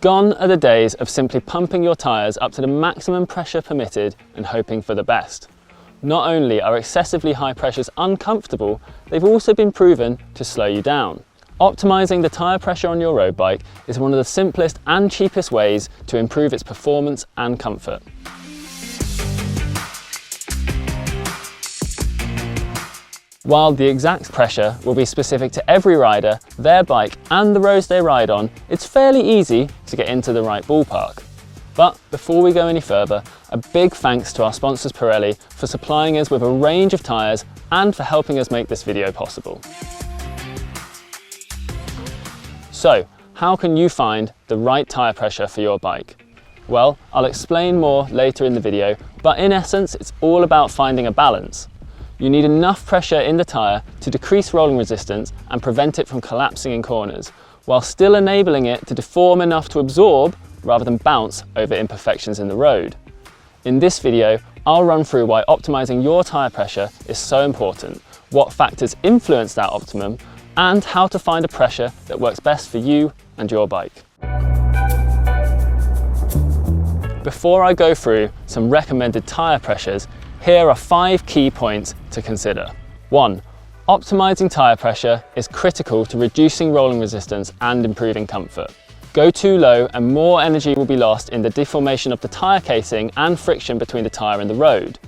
Gone are the days of simply pumping your tyres up to the maximum pressure permitted and hoping for the best. Not only are excessively high pressures uncomfortable, they've also been proven to slow you down. Optimising the tyre pressure on your road bike is one of the simplest and cheapest ways to improve its performance and comfort. While the exact pressure will be specific to every rider, their bike and the roads they ride on, it's fairly easy to get into the right ballpark. But before we go any further, a big thanks to our sponsors Pirelli for supplying us with a range of tyres and for helping us make this video possible. So, how can you find the right tyre pressure for your bike? Well, I'll explain more later in the video, but in essence, it's all about finding a balance. You need enough pressure in the tyre to decrease rolling resistance and prevent it from collapsing in corners, while still enabling it to deform enough to absorb rather than bounce over imperfections in the road. In this video, I'll run through why optimising your tyre pressure is so important, what factors influence that optimum, and how to find a pressure that works best for you and your bike. Before I go through some recommended tyre pressures, here are 5 key points to consider. 1. Optimising tyre pressure is critical to reducing rolling resistance and improving comfort. Go too low and more energy will be lost in the deformation of the tyre casing and friction between the tyre and the road.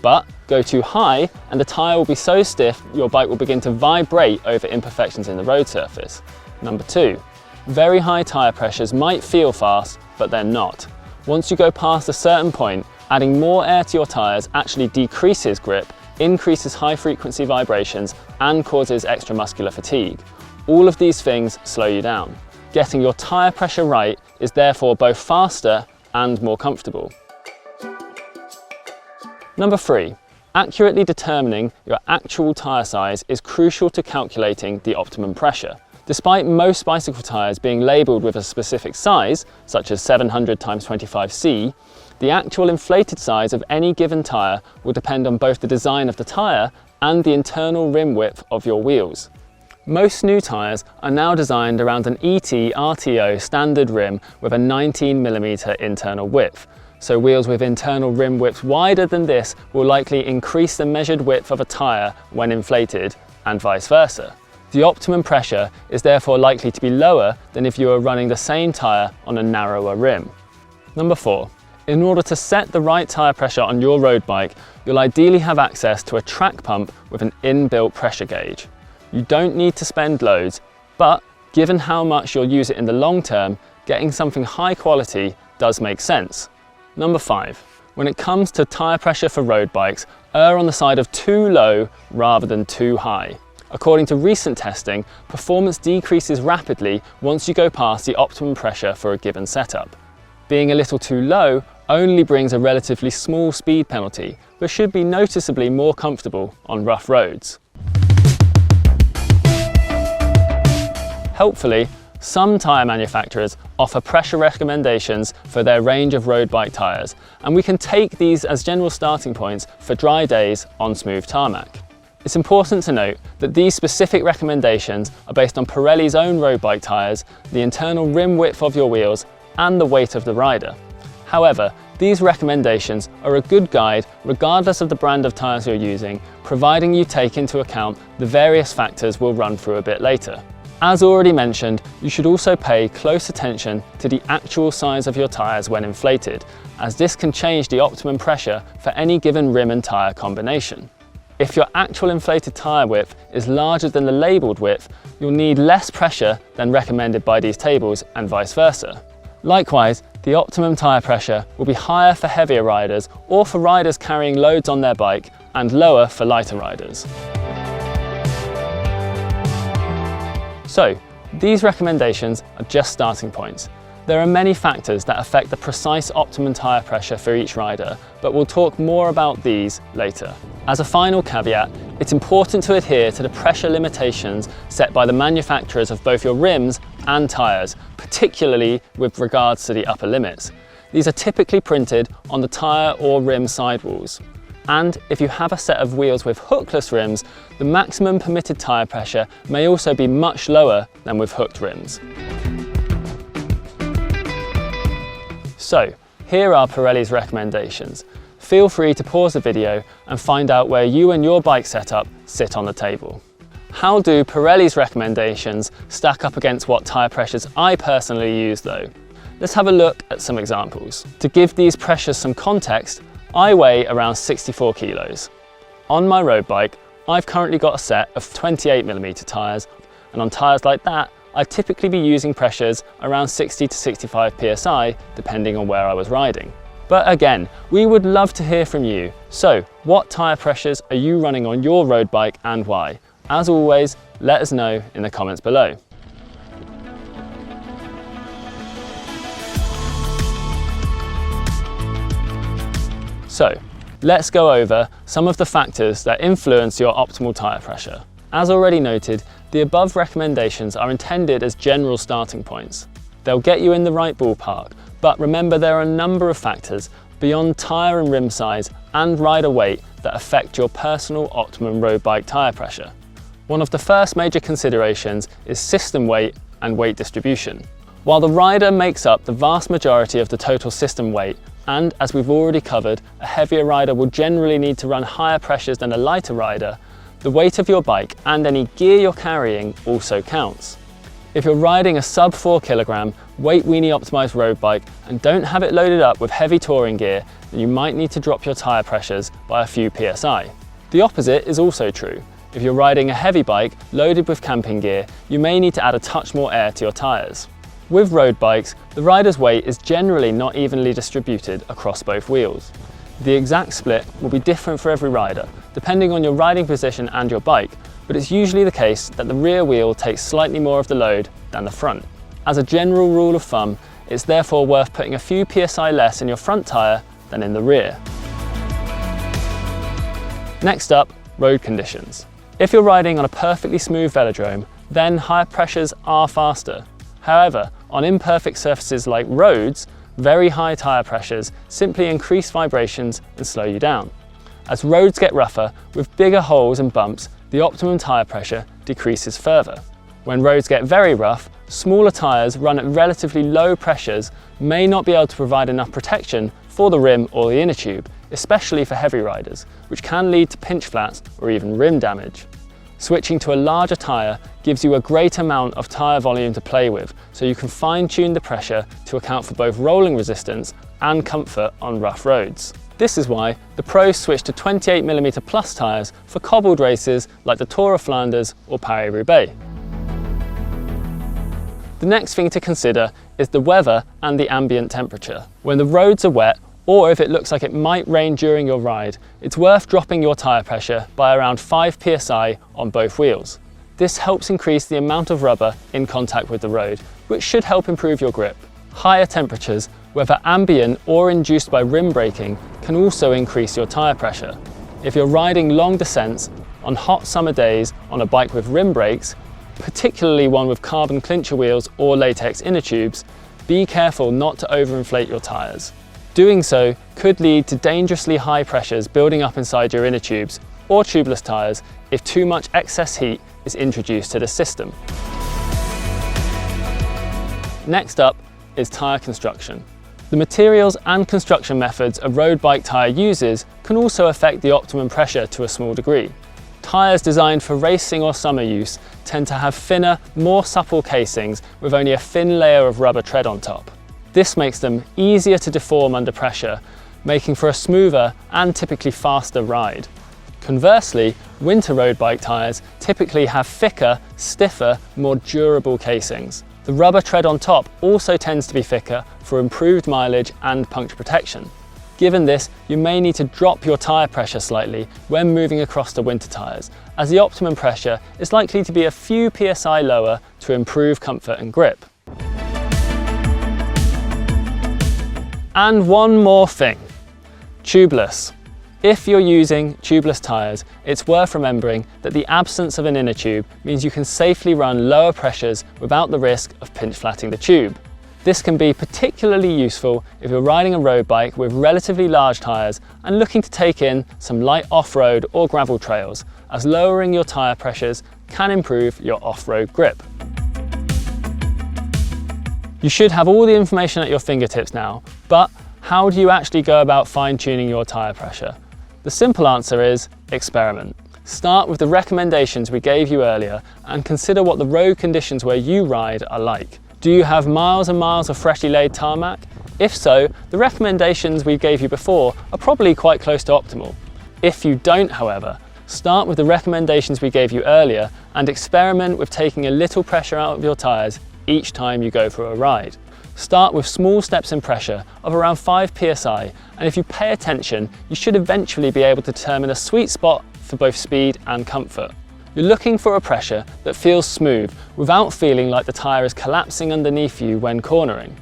But go too high and the tyre will be so stiff your bike will begin to vibrate over imperfections in the road surface. Number 2. Very high tyre pressures might feel fast, but they're not. Once you go past a certain point, adding more air to your tyres actually decreases grip, increases high frequency vibrations and causes extra muscular fatigue. All of these things slow you down. Getting your tyre pressure right is therefore both faster and more comfortable. Number 3. Accurately determining your actual tyre size is crucial to calculating the optimum pressure. Despite most bicycle tyres being labelled with a specific size, such as 700x25C, the actual inflated size of any given tyre will depend on both the design of the tyre and the internal rim width of your wheels. Most new tyres are now designed around an ET RTO standard rim with a 19mm internal width, so wheels with internal rim widths wider than this will likely increase the measured width of a tyre when inflated, and vice versa. The optimum pressure is therefore likely to be lower than if you were running the same tyre on a narrower rim. Number 4. In order to set the right tyre pressure on your road bike, you'll ideally have access to a track pump with an inbuilt pressure gauge. You don't need to spend loads, but given how much you'll use it in the long term, getting something high quality does make sense. Number 5. When it comes to tyre pressure for road bikes, err on the side of too low rather than too high. According to recent testing, performance decreases rapidly once you go past the optimum pressure for a given setup. Being a little too low only brings a relatively small speed penalty, but should be noticeably more comfortable on rough roads. Helpfully, some tyre manufacturers offer pressure recommendations for their range of road bike tyres, and we can take these as general starting points for dry days on smooth tarmac. It's important to note that these specific recommendations are based on Pirelli's own road bike tyres, the internal rim width of your wheels, and the weight of the rider. However, these recommendations are a good guide regardless of the brand of tyres you're using, providing you take into account the various factors we'll run through a bit later. As already mentioned, you should also pay close attention to the actual size of your tyres when inflated, as this can change the optimum pressure for any given rim and tyre combination. If your actual inflated tyre width is larger than the labelled width, you'll need less pressure than recommended by these tables and vice versa. Likewise, the optimum tyre pressure will be higher for heavier riders or for riders carrying loads on their bike and lower for lighter riders. So, these recommendations are just starting points. There are many factors that affect the precise optimum tyre pressure for each rider, but we'll talk more about these later. As a final caveat, it's important to adhere to the pressure limitations set by the manufacturers of both your rims and tyres, particularly with regards to the upper limits. These are typically printed on the tyre or rim sidewalls. And if you have a set of wheels with hookless rims, the maximum permitted tyre pressure may also be much lower than with hooked rims. So, here are Pirelli's recommendations. Feel free to pause the video and find out where you and your bike setup sit on the table. How do Pirelli's recommendations stack up against what tyre pressures I personally use though? Let's have a look at some examples. To give these pressures some context, I weigh around 64 kilos. On my road bike, I've currently got a set of 28mm tyres, and on tyres like that, I'd typically be using pressures around 60 to 65 psi, depending on where I was riding. But again, we would love to hear from you. So, what tyre pressures are you running on your road bike and why? As always, let us know in the comments below. So, let's go over some of the factors that influence your optimal tyre pressure. As already noted, the above recommendations are intended as general starting points. They'll get you in the right ballpark, but remember there are a number of factors beyond tyre and rim size and rider weight that affect your personal optimum road bike tyre pressure. One of the first major considerations is system weight and weight distribution. While the rider makes up the vast majority of the total system weight, and as we've already covered, a heavier rider will generally need to run higher pressures than a lighter rider, the weight of your bike and any gear you're carrying also counts. If you're riding a sub 4 kilogram weight weenie optimized road bike and don't have it loaded up with heavy touring gear, then you might need to drop your tyre pressures by a few psi. The opposite is also true. If you're riding a heavy bike loaded with camping gear, you may need to add a touch more air to your tyres. With road bikes, the rider's weight is generally not evenly distributed across both wheels. The exact split will be different for every rider, depending on your riding position and your bike, but it's usually the case that the rear wheel takes slightly more of the load than the front. As a general rule of thumb, it's therefore worth putting a few psi less in your front tyre than in the rear. Next up, road conditions. If you're riding on a perfectly smooth velodrome, then higher pressures are faster. However, on imperfect surfaces like roads, very high tyre pressures simply increase vibrations and slow you down. As roads get rougher, with bigger holes and bumps, the optimum tyre pressure decreases further. When roads get very rough, smaller tyres run at relatively low pressures may not be able to provide enough protection for the rim or the inner tube, especially for heavy riders, which can lead to pinch flats or even rim damage. Switching to a larger tyre gives you a great amount of tyre volume to play with, so you can fine-tune the pressure to account for both rolling resistance and comfort on rough roads. This is why the pros switch to 28mm plus tyres for cobbled races like the Tour of Flanders or Paris-Roubaix. The next thing to consider is the weather and the ambient temperature. When the roads are wet, or if it looks like it might rain during your ride, it's worth dropping your tyre pressure by around 5 psi on both wheels. This helps increase the amount of rubber in contact with the road, which should help improve your grip. Higher temperatures, whether ambient or induced by rim braking, can also increase your tyre pressure. If you're riding long descents on hot summer days on a bike with rim brakes, particularly one with carbon clincher wheels or latex inner tubes, be careful not to overinflate your tyres. Doing so could lead to dangerously high pressures building up inside your inner tubes or tubeless tyres if too much excess heat is introduced to the system. Next up is tyre construction. The materials and construction methods a road bike tyre uses can also affect the optimum pressure to a small degree. Tyres designed for racing or summer use tend to have thinner, more supple casings with only a thin layer of rubber tread on top. This makes them easier to deform under pressure, making for a smoother and typically faster ride. Conversely, winter road bike tyres typically have thicker, stiffer, more durable casings. The rubber tread on top also tends to be thicker for improved mileage and puncture protection. Given this, you may need to drop your tyre pressure slightly when moving across to winter tyres, as the optimum pressure is likely to be a few psi lower to improve comfort and grip. And one more thing, tubeless. If you're using tubeless tyres, it's worth remembering that the absence of an inner tube means you can safely run lower pressures without the risk of pinch flatting the tube. This can be particularly useful if you're riding a road bike with relatively large tyres and looking to take in some light off-road or gravel trails, as lowering your tyre pressures can improve your off-road grip. You should have all the information at your fingertips now, but how do you actually go about fine-tuning your tyre pressure? The simple answer is experiment. Start with the recommendations we gave you earlier and consider what the road conditions where you ride are like. Do you have miles and miles of freshly laid tarmac? If so, the recommendations we gave you before are probably quite close to optimal. If you don't, however, start with the recommendations we gave you earlier and experiment with taking a little pressure out of your tyres each time you go for a ride. Start with small steps in pressure of around 5 psi, and if you pay attention, you should eventually be able to determine a sweet spot for both speed and comfort. You're looking for a pressure that feels smooth without feeling like the tyre is collapsing underneath you when cornering.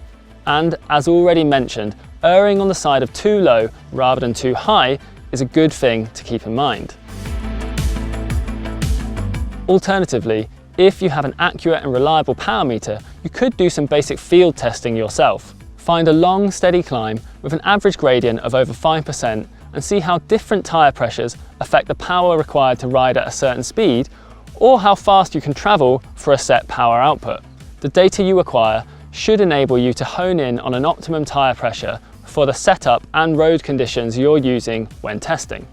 And as already mentioned, erring on the side of too low rather than too high is a good thing to keep in mind. Alternatively, if you have an accurate and reliable power meter, you could do some basic field testing yourself. Find a long, steady climb with an average gradient of over 5% and see how different tyre pressures affect the power required to ride at a certain speed, or how fast you can travel for a set power output. The data you acquire should enable you to hone in on an optimum tyre pressure for the setup and road conditions you're using when testing.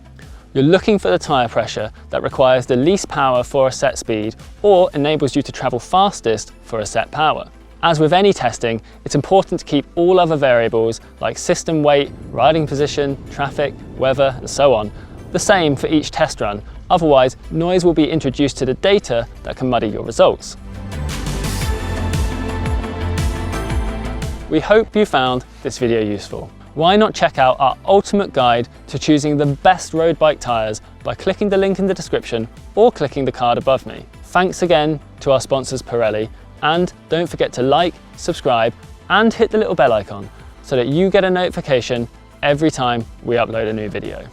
You're looking for the tyre pressure that requires the least power for a set speed or enables you to travel fastest for a set power. As with any testing, it's important to keep all other variables like system weight, riding position, traffic, weather, and so on, the same for each test run. Otherwise, noise will be introduced to the data that can muddy your results. We hope you found this video useful. Why not check out our ultimate guide to choosing the best road bike tyres by clicking the link in the description or clicking the card above me. Thanks again to our sponsors Pirelli, and don't forget to like, subscribe and hit the little bell icon so that you get a notification every time we upload a new video.